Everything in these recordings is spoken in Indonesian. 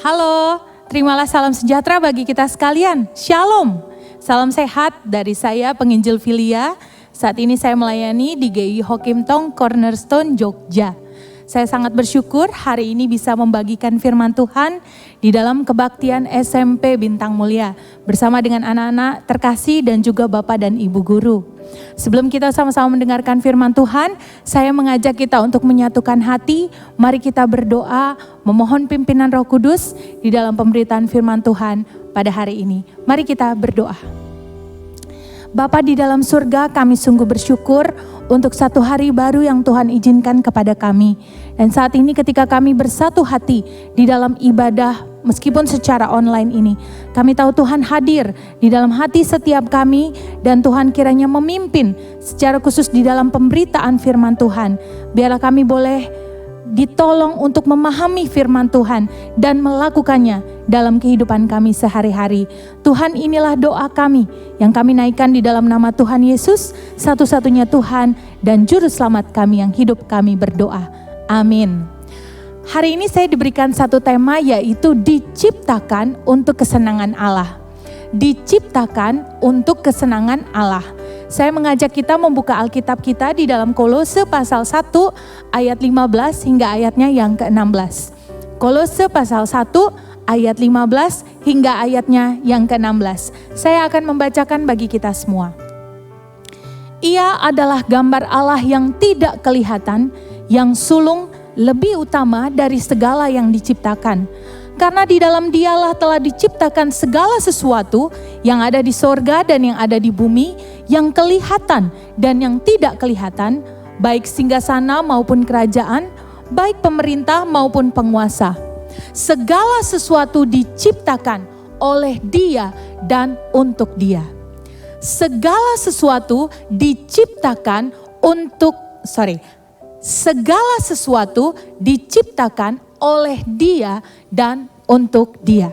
Halo, terimalah salam sejahtera bagi kita sekalian. Shalom, salam sehat dari saya penginjil Filia. Saat ini saya melayani di GI Hokim Tong Cornerstone Jogja. Saya sangat bersyukur hari ini bisa membagikan firman Tuhan di dalam kebaktian SMP Bintang Mulia bersama dengan anak-anak terkasih dan juga Bapak dan Ibu Guru. Sebelum kita sama-sama mendengarkan firman Tuhan, saya mengajak kita untuk menyatukan hati. Mari kita berdoa, memohon pimpinan Roh Kudus di dalam pemberitaan firman Tuhan pada hari ini. Mari kita berdoa. Bapa di dalam surga, kami sungguh bersyukur untuk satu hari baru yang Tuhan izinkan kepada kami. Dan saat ini ketika kami bersatu hati di dalam ibadah meskipun secara online ini, kami tahu Tuhan hadir di dalam hati setiap kami dan Tuhan kiranya memimpin secara khusus di dalam pemberitaan firman Tuhan. Biarlah kami boleh ditolong untuk memahami firman Tuhan dan melakukannya dalam kehidupan kami sehari-hari. Tuhan, inilah doa kami yang kami naikkan di dalam nama Tuhan Yesus, satu-satunya Tuhan dan Juru Selamat kami yang hidup kami berdoa. Amin. Hari ini saya diberikan satu tema, yaitu diciptakan untuk kesenangan Allah. Diciptakan untuk kesenangan Allah. Saya mengajak kita membuka Alkitab kita di dalam Kolose pasal 1 ayat 15 hingga ayatnya yang ke-16. Kolose pasal 1 ayat 15 hingga ayatnya yang ke-16. Saya akan membacakan bagi kita semua. Ia adalah gambar Allah yang tidak kelihatan, yang sulung lebih utama dari segala yang diciptakan. Karena di dalam Dialah telah diciptakan segala sesuatu yang ada di sorga dan yang ada di bumi, yang kelihatan dan yang tidak kelihatan, baik singgasana maupun kerajaan, baik pemerintah maupun penguasa. Segala sesuatu diciptakan oleh Dia dan untuk Dia. Segala sesuatu diciptakan segala sesuatu diciptakan oleh Dia dan untuk Dia.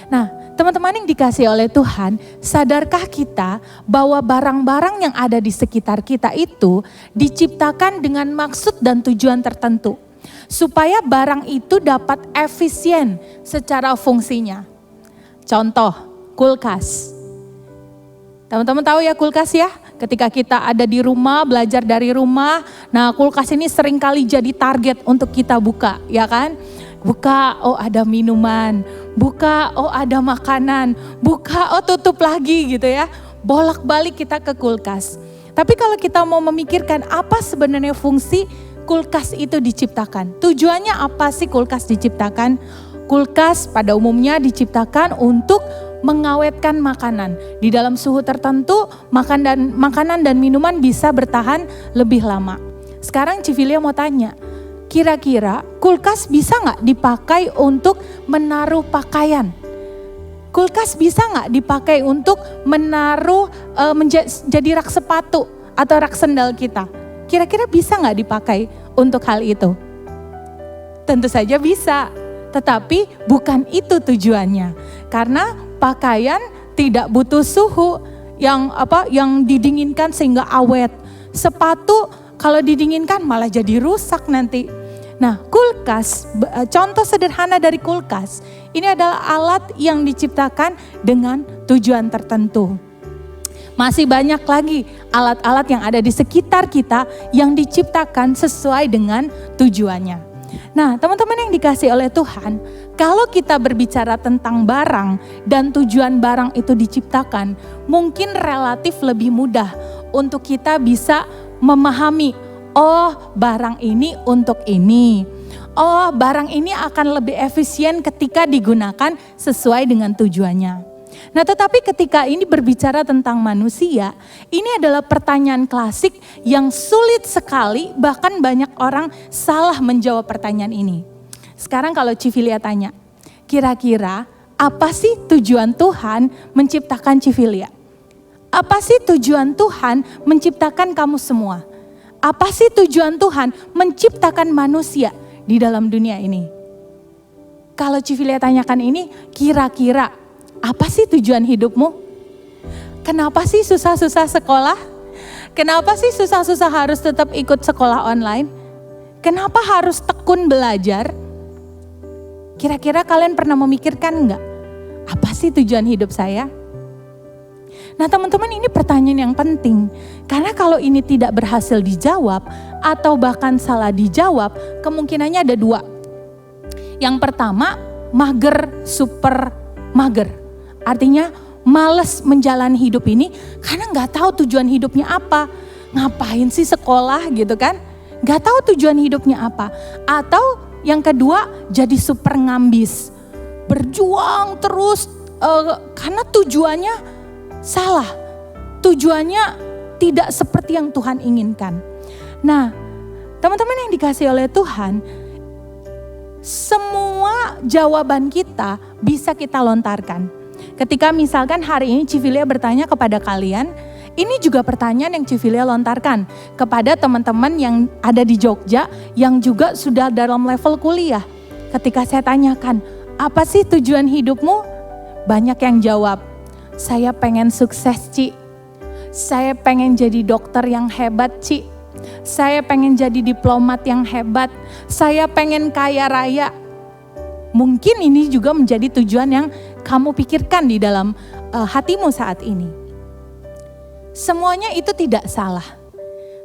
Nah, teman-teman yang dikasihi oleh Tuhan, sadarkah kita bahwa barang-barang yang ada di sekitar kita itu diciptakan dengan maksud dan tujuan tertentu, supaya barang itu dapat efisien secara fungsinya. Contoh, kulkas. Teman-teman tahu ya kulkas ya? Ketika kita ada di rumah, belajar dari rumah, nah kulkas ini seringkali jadi target untuk kita buka, ya kan? Buka, oh ada minuman, buka, oh ada makanan, buka, oh tutup lagi gitu ya. Bolak-balik kita ke kulkas. Tapi kalau kita mau memikirkan apa sebenarnya fungsi kulkas itu diciptakan. Tujuannya apa sih kulkas diciptakan? Kulkas pada umumnya diciptakan untuk mengawetkan makanan. Di dalam suhu tertentu, makanan dan minuman bisa bertahan lebih lama. Sekarang Civilia mau tanya, kira-kira kulkas bisa nggak dipakai untuk menaruh pakaian? Kulkas bisa nggak dipakai untuk menaruh menjadi rak sepatu atau rak sendal kita? Kira-kira bisa nggak dipakai untuk hal itu? Tentu saja bisa, tetapi bukan itu tujuannya. Karena pakaian tidak butuh suhu yang didinginkan sehingga awet. Sepatu kalau didinginkan malah jadi rusak nanti. Nah, kulkas, contoh sederhana dari kulkas, ini adalah alat yang diciptakan dengan tujuan tertentu. Masih banyak lagi alat-alat yang ada di sekitar kita yang diciptakan sesuai dengan tujuannya. Nah, teman-teman yang dikasihi oleh Tuhan, kalau kita berbicara tentang barang dan tujuan barang itu diciptakan, mungkin relatif lebih mudah untuk kita bisa memahami, oh barang ini untuk ini. Oh barang ini akan lebih efisien ketika digunakan sesuai dengan tujuannya. Nah, tetapi ketika ini berbicara tentang manusia, ini adalah pertanyaan klasik yang sulit sekali, bahkan banyak orang salah menjawab pertanyaan ini. Sekarang kalau Civilia tanya, kira-kira apa sih tujuan Tuhan menciptakan Civilia? Apa sih tujuan Tuhan menciptakan kamu semua? Apa sih tujuan Tuhan menciptakan manusia di dalam dunia ini? Kalau Civilia tanyakan ini, kira-kira apa sih tujuan hidupmu? Kenapa sih susah-susah sekolah? Kenapa sih susah-susah harus tetap ikut sekolah online? Kenapa harus tekun belajar? Kira-kira kalian pernah memikirkan enggak? Apa sih tujuan hidup saya? Nah teman-teman, ini pertanyaan yang penting. Karena kalau ini tidak berhasil dijawab atau bahkan salah dijawab, kemungkinannya ada dua. Yang pertama, mager, super mager. Artinya males menjalani hidup ini karena gak tahu tujuan hidupnya apa. Ngapain sih sekolah gitu kan? Gak tahu tujuan hidupnya apa. Atau yang kedua, jadi super ngambis. Berjuang terus karena tujuannya salah. Tujuannya tidak seperti yang Tuhan inginkan. Nah, teman-teman yang dikasihi oleh Tuhan, semua jawaban kita bisa kita lontarkan. Ketika misalkan hari ini Civilia bertanya kepada kalian, ini juga pertanyaan yang Civilia lontarkan kepada teman-teman yang ada di Jogja yang juga sudah dalam level kuliah. Ketika saya tanyakan, apa sih tujuan hidupmu? Banyak yang jawab, saya pengen sukses, Ci. Saya pengen jadi dokter yang hebat, Ci. Saya pengen jadi diplomat yang hebat. Saya pengen kaya raya. Mungkin ini juga menjadi tujuan yang kamu pikirkan di dalam hatimu saat ini. Semuanya itu tidak salah.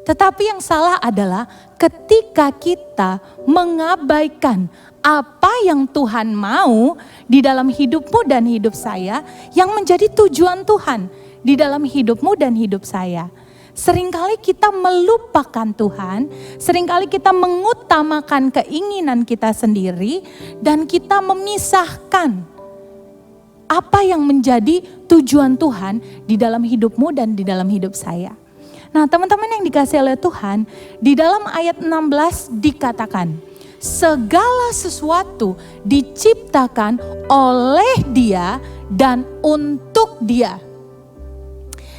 Tetapi yang salah adalah ketika kita mengabaikan apa yang Tuhan mau di dalam hidupmu dan hidup saya, yang menjadi tujuan Tuhan di dalam hidupmu dan hidup saya. Seringkali kita melupakan Tuhan, seringkali kita mengutamakan keinginan kita sendiri, dan kita memisahkan apa yang menjadi tujuan Tuhan di dalam hidupmu dan di dalam hidup saya. Nah teman-teman yang dikasihi oleh Tuhan, di dalam ayat 16 dikatakan, segala sesuatu diciptakan oleh Dia dan untuk Dia.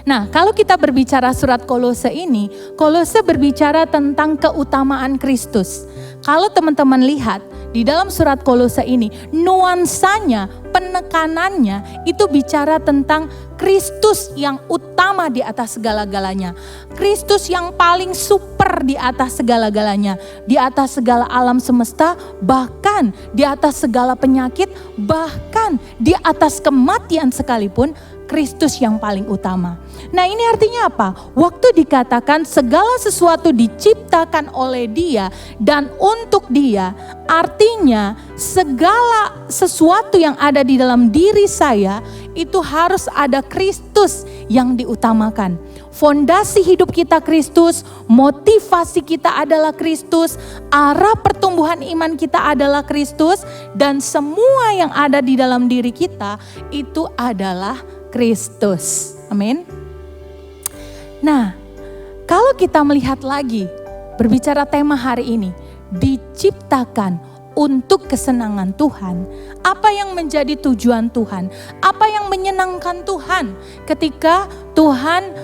Nah, kalau kita berbicara surat Kolose ini, Kolose berbicara tentang keutamaan Kristus. Kalau teman-teman lihat di dalam surat Kolose ini, nuansanya, penekanannya itu bicara tentang Kristus yang utama di atas segala-galanya. Kristus yang paling super di atas segala-galanya, di atas segala alam semesta, bahkan di atas segala penyakit, bahkan di atas kematian sekalipun, Kristus yang paling utama. Nah ini artinya apa? Waktu dikatakan segala sesuatu diciptakan oleh Dia dan untuk Dia, artinya segala sesuatu yang ada di dalam diri saya itu harus ada Kristus yang diutamakan. Fondasi hidup kita Kristus, motivasi kita adalah Kristus, arah pertumbuhan iman kita adalah Kristus, dan semua yang ada di dalam diri kita itu adalah Kristus. Amin. Nah, kalau kita melihat lagi, berbicara tema hari ini, diciptakan untuk kesenangan Tuhan. Apa yang menjadi tujuan Tuhan? Apa yang menyenangkan Tuhan ketika Tuhan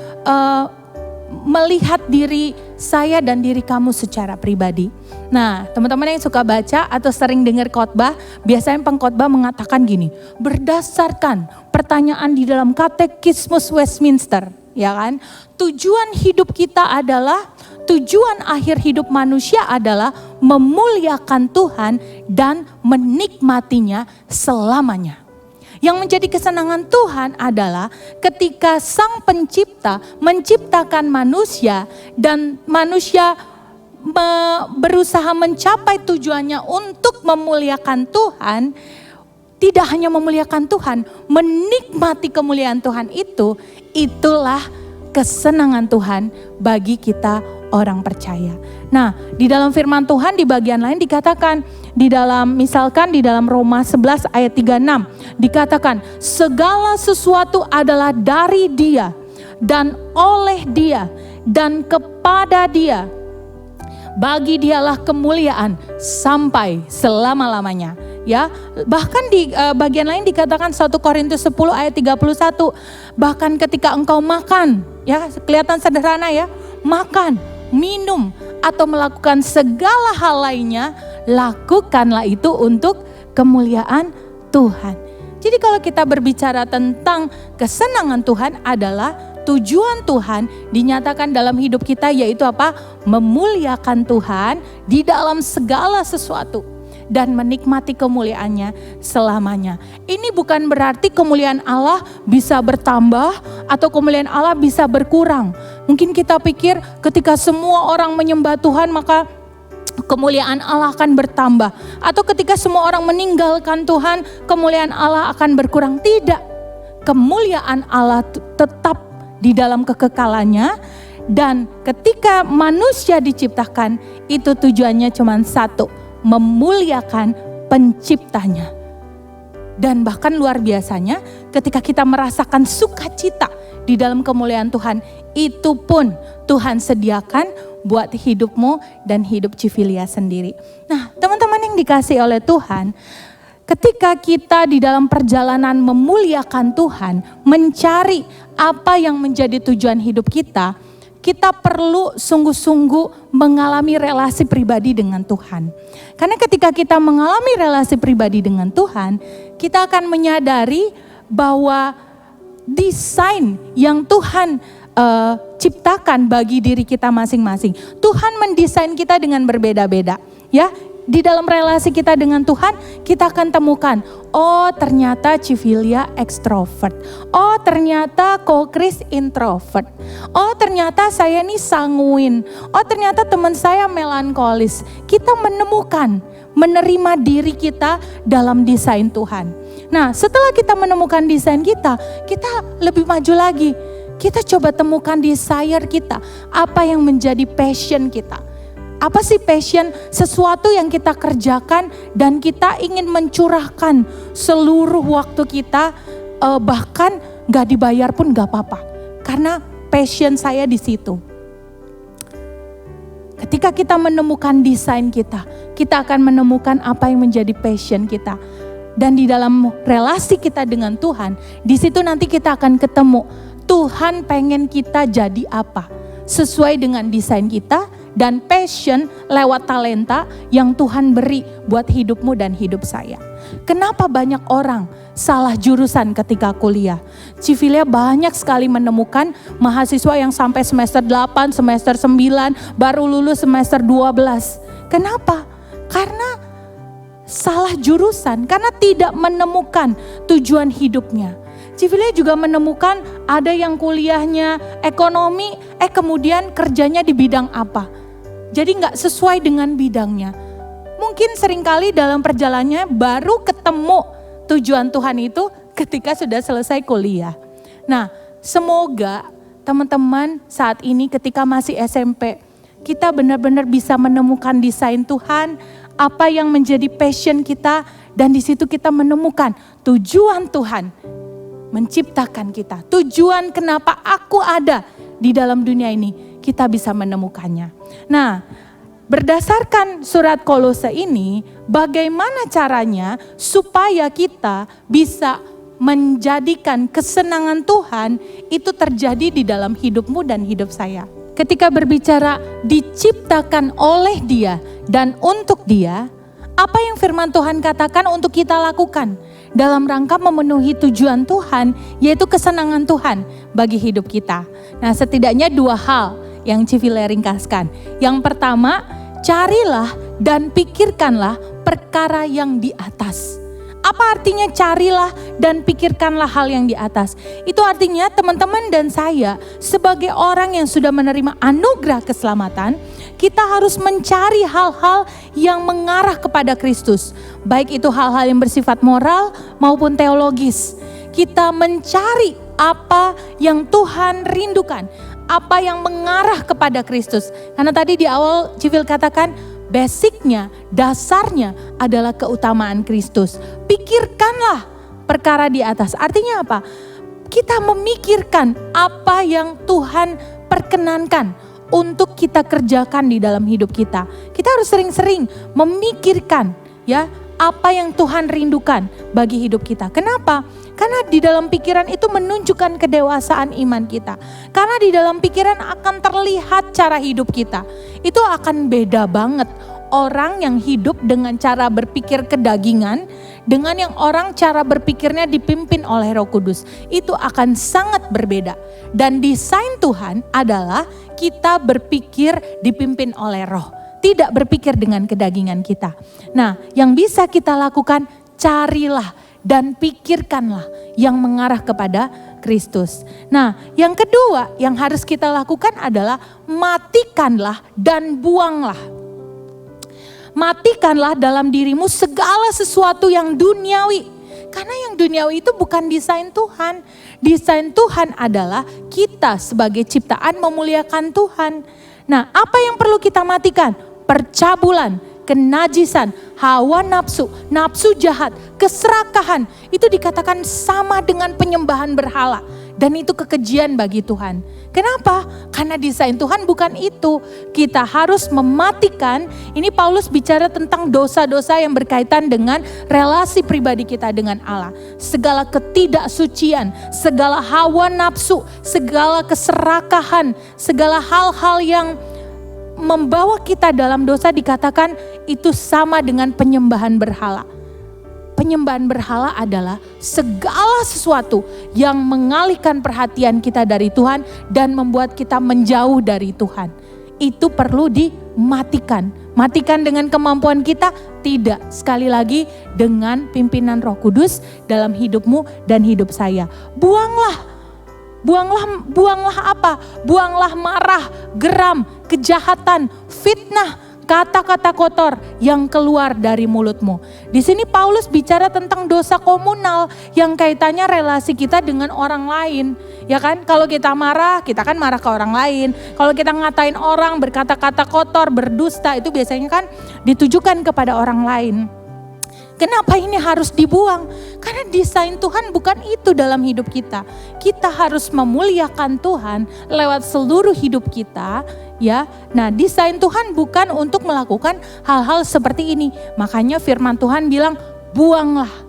melihat diri saya dan diri kamu secara pribadi? Nah, teman-teman yang suka baca atau sering dengar khotbah, biasanya pengkhotbah mengatakan gini, berdasarkan pertanyaan di dalam Katekismus Westminster, ya kan? Tujuan hidup kita adalah, tujuan akhir hidup manusia adalah memuliakan Tuhan dan menikmatinya selamanya. Yang menjadi kesenangan Tuhan adalah ketika Sang Pencipta menciptakan manusia dan manusia berusaha mencapai tujuannya untuk memuliakan Tuhan. Tidak hanya memuliakan Tuhan, menikmati kemuliaan Tuhan itu, itulah kesenangan Tuhan bagi kita orang percaya. Nah, di dalam firman Tuhan di bagian lain dikatakan, di dalam misalkan di dalam Roma 11 ayat 36 dikatakan, segala sesuatu adalah dari Dia dan oleh Dia dan kepada Dia. Bagi Dialah kemuliaan sampai selama-lamanya. Ya, bahkan di bagian lain dikatakan 1 Korintus 10 ayat 31, bahkan ketika engkau makan, ya kelihatan sederhana ya, makan, minum atau melakukan segala hal lainnya, lakukanlah itu untuk kemuliaan Tuhan. Jadi kalau kita berbicara tentang kesenangan Tuhan adalah tujuan Tuhan dinyatakan dalam hidup kita, yaitu apa? Memuliakan Tuhan di dalam segala sesuatu. dan menikmati kemuliaannya selamanya. Ini bukan berarti kemuliaan Allah bisa bertambah atau kemuliaan Allah bisa berkurang. Mungkin kita pikir ketika semua orang menyembah Tuhan maka kemuliaan Allah akan bertambah. Atau ketika semua orang meninggalkan Tuhan, kemuliaan Allah akan berkurang. Tidak. Kemuliaan Allah tetap di dalam kekekalannya. Dan ketika manusia diciptakan, itu tujuannya cuma satu. Memuliakan penciptanya. Dan bahkan luar biasanya ketika kita merasakan sukacita di dalam kemuliaan Tuhan, itu pun Tuhan sediakan buat hidupmu dan hidup Civilia sendiri. Nah, teman-teman yang dikasihi oleh Tuhan, ketika kita di dalam perjalanan memuliakan Tuhan, mencari apa yang menjadi tujuan hidup kita, kita perlu sungguh-sungguh mengalami relasi pribadi dengan Tuhan. Karena ketika kita mengalami relasi pribadi dengan Tuhan, kita akan menyadari bahwa desain yang Tuhan ciptakan bagi diri kita masing-masing. Tuhan mendesain kita dengan berbeda-beda. Ya, di dalam relasi kita dengan Tuhan, kita akan temukan, oh ternyata Civilia ekstrovert. Oh ternyata Ko-Kris introvert. Oh ternyata saya ini sanguin. Oh ternyata teman saya melankolis. Kita menerima diri kita dalam desain Tuhan. Nah, setelah kita menemukan desain kita lebih maju lagi. Kita coba temukan desire kita, apa yang menjadi passion kita. Apa sih passion? Sesuatu yang kita kerjakan dan kita ingin mencurahkan seluruh waktu kita, bahkan gak dibayar pun gak apa-apa. Karena passion saya di situ. Ketika kita menemukan desain kita akan menemukan apa yang menjadi passion kita. Dan di dalam relasi kita dengan Tuhan, di situ nanti kita akan ketemu Tuhan pengen kita jadi apa, sesuai dengan desain kita dan passion lewat talenta yang Tuhan beri buat hidupmu dan hidup saya. Kenapa banyak orang salah jurusan ketika kuliah? Civilia banyak sekali menemukan mahasiswa yang sampai semester 8, semester 9, baru lulus semester 12. Kenapa? Karena salah jurusan, karena tidak menemukan tujuan hidupnya. Civilia juga menemukan ada yang kuliahnya ekonomi, kemudian kerjanya di bidang apa. Jadi gak sesuai dengan bidangnya. Mungkin seringkali dalam perjalanannya baru ketemu tujuan Tuhan itu ketika sudah selesai kuliah. Nah, semoga teman-teman saat ini ketika masih SMP, kita benar-benar bisa menemukan desain Tuhan, apa yang menjadi passion kita, dan di situ kita menemukan tujuan Tuhan menciptakan kita. Tujuan kenapa aku ada di dalam dunia ini, kita bisa menemukannya. Nah, berdasarkan surat Kolose ini, bagaimana caranya supaya kita bisa menjadikan kesenangan Tuhan itu terjadi di dalam hidupmu dan hidup saya. Ketika berbicara diciptakan oleh Dia dan untuk Dia, apa yang firman Tuhan katakan untuk kita lakukan dalam rangka memenuhi tujuan Tuhan, yaitu kesenangan Tuhan bagi hidup kita. Nah, setidaknya 2 hal yang Civilia ringkaskan. Yang pertama, carilah dan pikirkanlah perkara yang di atas. Apa artinya carilah dan pikirkanlah hal yang di atas? Itu artinya teman-teman dan saya sebagai orang yang sudah menerima anugerah keselamatan, kita harus mencari hal-hal yang mengarah kepada Kristus. Baik itu hal-hal yang bersifat moral maupun teologis. Kita mencari apa yang Tuhan rindukan, apa yang mengarah kepada Kristus. Karena tadi di awal Civil katakan, basicnya, dasarnya adalah keutamaan Kristus. Pikirkanlah perkara di atas. Artinya apa? Kita memikirkan apa yang Tuhan perkenankan untuk kita kerjakan di dalam hidup kita. Kita harus sering-sering memikirkan ya apa yang Tuhan rindukan bagi hidup kita. Kenapa? Karena di dalam pikiran itu menunjukkan kedewasaan iman kita. Karena di dalam pikiran akan terlihat cara hidup kita. Itu akan beda banget. Orang yang hidup dengan cara berpikir kedagingan, dengan yang orang cara berpikirnya dipimpin oleh Roh Kudus. Itu akan sangat berbeda. Dan desain Tuhan adalah kita berpikir dipimpin oleh Roh. tidak berpikir dengan kedagingan kita. Nah, yang bisa kita lakukan, carilah dan pikirkanlah yang mengarah kepada Kristus. Nah, yang kedua yang harus kita lakukan adalah matikanlah dan buanglah. Matikanlah dalam dirimu segala sesuatu yang duniawi. Karena yang duniawi itu bukan desain Tuhan. Desain Tuhan adalah kita sebagai ciptaan memuliakan Tuhan. Nah, apa yang perlu kita matikan? Percabulan, kenajisan, hawa nafsu, nafsu jahat, keserakahan. Itu dikatakan sama dengan penyembahan berhala. Dan itu kekejian bagi Tuhan. Kenapa? Karena desain Tuhan bukan itu. Kita harus mematikan, ini Paulus bicara tentang dosa-dosa yang berkaitan dengan relasi pribadi kita dengan Allah. Segala ketidaksucian, segala hawa nafsu, segala keserakahan, segala hal-hal yang membawa kita dalam dosa dikatakan itu sama dengan penyembahan berhala. Penyembahan berhala adalah segala sesuatu yang mengalihkan perhatian kita dari Tuhan dan membuat kita menjauh dari Tuhan. Itu perlu dimatikan. Matikan dengan kemampuan kita? Tidak. Sekali lagi dengan pimpinan Roh Kudus dalam hidupmu dan hidup saya. Buanglah apa? Buanglah marah, geram, kejahatan, fitnah, kata-kata kotor yang keluar dari mulutmu. Di sini Paulus bicara tentang dosa komunal yang kaitannya relasi kita dengan orang lain. Ya kan, kalau kita marah, kita kan marah ke orang lain. Kalau kita ngatain orang, berkata-kata kotor, berdusta, itu biasanya kan ditujukan kepada orang lain. Kenapa ini harus dibuang? Karena desain Tuhan bukan itu dalam hidup kita. Kita harus memuliakan Tuhan lewat seluruh hidup kita, ya. Nah, desain Tuhan bukan untuk melakukan hal-hal seperti ini. Makanya firman Tuhan bilang, buanglah.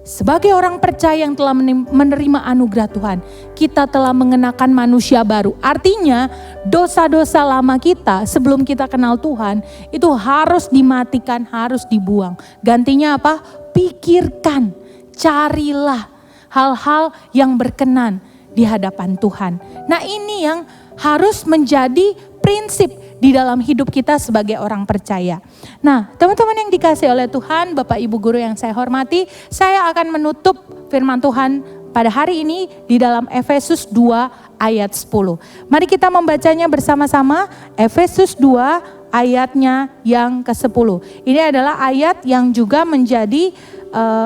Sebagai orang percaya yang telah menerima anugerah Tuhan, kita telah mengenakan manusia baru. Artinya dosa-dosa lama kita sebelum kita kenal Tuhan itu harus dimatikan, harus dibuang. Gantinya apa? Pikirkan, carilah hal-hal yang berkenan di hadapan Tuhan. Nah, ini yang harus menjadi prinsip di dalam hidup kita sebagai orang percaya. Nah, teman-teman yang dikasih oleh Tuhan, Bapak Ibu Guru yang saya hormati, saya akan menutup firman Tuhan pada hari ini di dalam Efesus 2 ayat 10. Mari kita membacanya bersama-sama, Efesus 2 ayatnya yang ke-10. Ini adalah ayat yang juga menjadi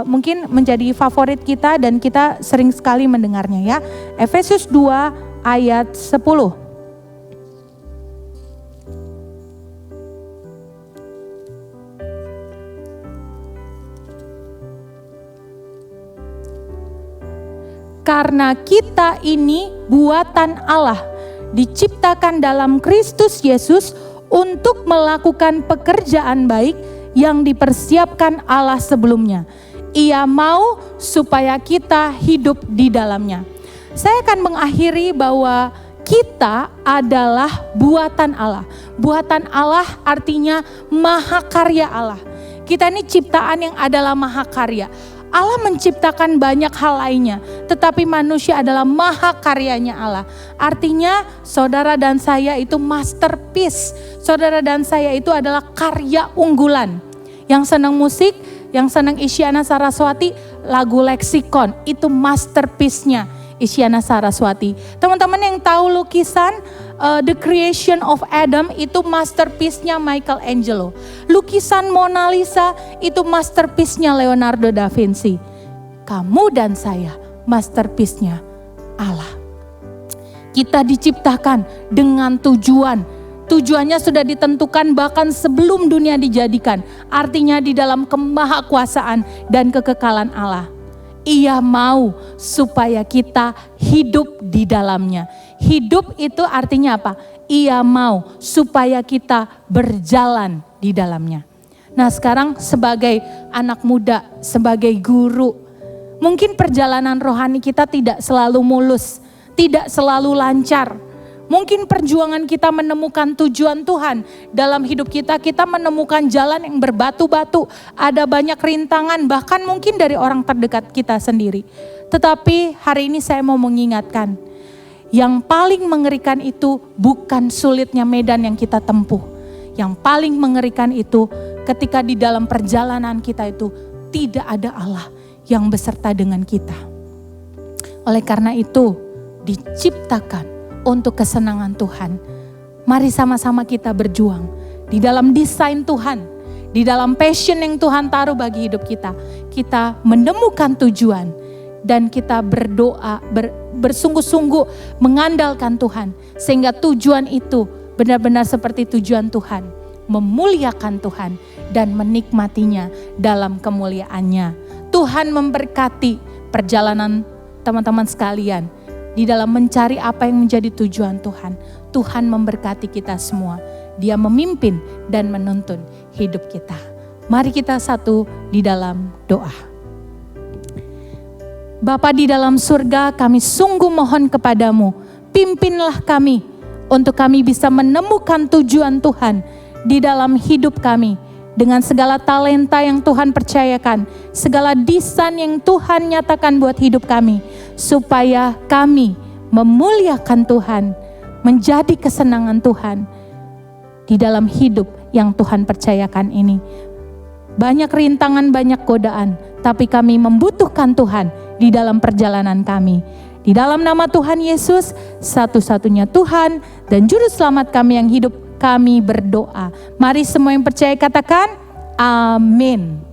mungkin menjadi favorit kita dan kita sering sekali mendengarnya ya. Efesus 2 ayat 10. Karena kita ini buatan Allah, diciptakan dalam Kristus Yesus untuk melakukan pekerjaan baik yang dipersiapkan Allah sebelumnya. Ia mau supaya kita hidup di dalamnya. Saya akan mengakhiri bahwa kita adalah buatan Allah. Buatan Allah artinya mahakarya Allah. Kita ini ciptaan yang adalah mahakarya. Allah menciptakan banyak hal lainnya, tetapi manusia adalah mahakaryanya Allah. Artinya saudara dan saya itu masterpiece. Saudara dan saya itu adalah karya unggulan. Yang senang musik, yang senang Isyana Saraswati, lagu Leksikon, itu masterpiece-nya Isyana Saraswati. Teman-teman yang tahu lukisan The Creation of Adam itu masterpiece-nya Michelangelo. Lukisan Mona Lisa itu masterpiece-nya Leonardo da Vinci. Kamu dan saya masterpiece-nya Allah. Kita diciptakan dengan tujuan. Tujuannya sudah ditentukan bahkan sebelum dunia dijadikan. Artinya di dalam kemahakuasaan dan kekekalan Allah. Ia mau supaya kita hidup di dalamnya. Hidup itu artinya apa? Ia mau supaya kita berjalan di dalamnya. Nah, sekarang sebagai anak muda, sebagai guru, mungkin perjalanan rohani kita tidak selalu mulus, tidak selalu lancar. Mungkin perjuangan kita menemukan tujuan Tuhan dalam hidup kita, kita menemukan jalan yang berbatu-batu, ada banyak rintangan, bahkan mungkin dari orang terdekat kita sendiri. Tetapi hari ini saya mau mengingatkan, yang paling mengerikan itu bukan sulitnya medan yang kita tempuh. Yang paling mengerikan itu ketika di dalam perjalanan kita itu tidak ada Allah yang beserta dengan kita. Oleh karena itu diciptakan untuk kesenangan Tuhan. Mari sama-sama kita berjuang di dalam desain Tuhan, di dalam passion yang Tuhan taruh bagi hidup kita. Kita menemukan tujuan dan kita berdoa, bersungguh-sungguh mengandalkan Tuhan. Sehingga tujuan itu benar-benar seperti tujuan Tuhan, memuliakan Tuhan dan menikmatinya dalam kemuliaannya. Tuhan memberkati perjalanan teman-teman sekalian di dalam mencari apa yang menjadi tujuan Tuhan. Tuhan memberkati kita semua. Dia memimpin dan menuntun hidup kita. Mari kita satu di dalam doa. Bapa di dalam surga, kami sungguh mohon kepadamu, pimpinlah kami untuk kami bisa menemukan tujuan Tuhan di dalam hidup kami. Dengan segala talenta yang Tuhan percayakan, segala desain yang Tuhan nyatakan buat hidup kami. Supaya kami memuliakan Tuhan, menjadi kesenangan Tuhan di dalam hidup yang Tuhan percayakan ini. Banyak rintangan, banyak godaan, tapi kami membutuhkan Tuhan di dalam perjalanan kami. Di dalam nama Tuhan Yesus, satu-satunya Tuhan dan Juru Selamat kami yang hidup, kami berdoa. Mari semua yang percaya katakan, amin.